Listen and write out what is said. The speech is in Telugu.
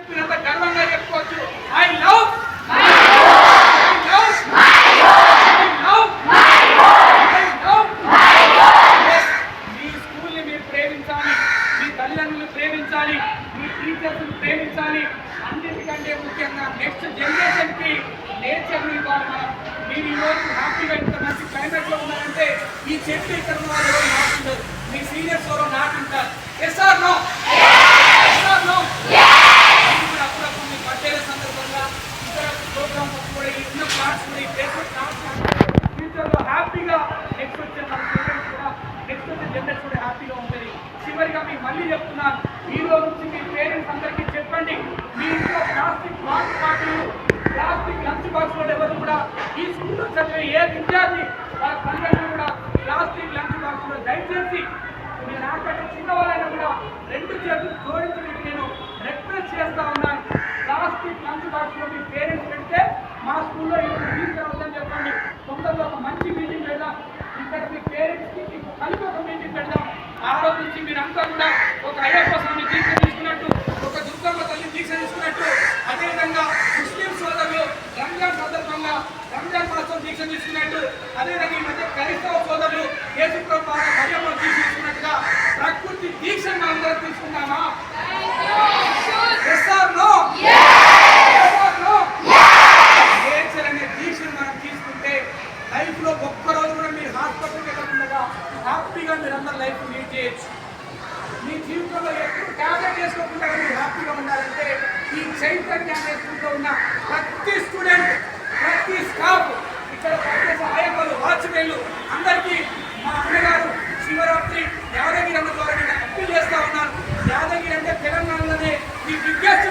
మీరంతా గర్వంగా చెప్పుకోవచ్చు. ఐ లవ్ మీ స్కూల్ని మీరు ప్రేమించాలి, మీ తల్లిదండ్రులు ప్రేమించాలి, మీ టీచర్స్ని ప్రేమించాలి. అన్నిటికంటే ముఖ్యంగా నెక్స్ట్ జనరేషన్కి నేచర్ని ఇవ్వాలి మనం. మీరు ఈరోజు హ్యాపీగా ఇంత మంచి క్లైమేట్లో ఉన్నారంటే ఈ చెట్టు ఇక్కడ ఉన్న వాళ్ళు ఎవరు నాటుంటారు, మీ సీనియర్స్ ఎవరో నాటుంటారు. Yes are no? అప్పుడప్పుడు మీ బర్త్డేల సందర్భంగా ఇతర ప్రోగ్రామ్స్ కూడా ఉన్న ప్లాట్స్ కూడా ఈ ప్లేస్లో ఫ్యూచర్లో హ్యాపీగా నెక్స్ట్ వచ్చే మన స్టూడెంట్స్ కూడా నెక్స్ట్ వచ్చే జనరేషన్ కూడా హ్యాపీగా ఉంటుంది. చివరిగా మీకు మళ్ళీ చెప్తున్నాను, ఈ రోజు నుంచి మీ పేరెంట్స్ అందరికీ చెప్పండి, మీ ఇంట్లో plastic water bottle, plastic lunch box లో ఎవరు కూడా ఈ స్కూల్లో చదివే ఏ విద్యార్థి వాళ్ళ తల్లిదండ్రులు కూడా ప్లాస్టిక్ లంచ్ బాక్స్ లో దయచేసి మీరు నాకంటే చిన్నవాళ్ళైనా కూడా 2 చేతులు జోడించడానికి నేను రిక్వెస్ట్ చేస్తా ఉన్నాను. ప్లాస్టిక్ లంచ్ బాక్స్ లో మీ పేరెంట్స్ పెడితే మా స్కూల్లో ఈరోజు తీసుకురావద్దని చెప్పండి. తొందరలో ఒక మంచి మీటింగ్ పెడదాం, ఇక్కడ మీ పేరెంట్స్కి కలిపి ఒక మీటింగ్ పెడదాం. ఆ రోజు నుంచి మీరంతా కూడా ఒక అయ్యప్ప స్వామి దీక్ష తీసుకున్నట్టు, ఒక దుర్గమ్మ తల్లి దీక్ష తీసుకున్నట్టు, అదేవిధంగా ముస్లిం సోదరులు రంజాన్ సందర్భంగా రంజాన్ మాసం దీక్ష తీసుకున్నట్టు, అదేవిధంగా ఈ మధ్య క్రైస్తవ సోదరులు యేసుప్రభు మరియమ్మ దీక్ష తీసుకున్నట్టుగా ప్రకృతి దీక్షను మనం అందరం తీసుకున్నామా? నేచర్ అనే దీక్షను మనం తీసుకుంటే లైఫ్ లో ఒక్కరోజు కూడా మీరు హాస్పిటల్కి వెళ్ళకుండా హ్యాపీగా మీరు అందరూ లైఫ్ లీడ్ చేయొచ్చు. మీ జీవితంలో ఎప్పుడు టాబ్లెట్ వేసుకోకుండా మీరు హ్యాపీగా ఉండాలంటే ఈ చైతన్యాన్ని వేసుకుంటూ ఉన్న ప్రతి స్టూడెంట్, ప్రతి స్టాఫ్, ఇక్కడ పనిచేసే ఆయమ్మలు, వాచ్మెన్లు అందరికీ మా అన్నగారు శివరాత్రి యాదగిరి అన్న ద్వారా నేను అప్పీల్ చేస్తా ఉన్నాను. యాదగిరి అంటే తెలంగాణలోనే ది బిగ్గెస్ట్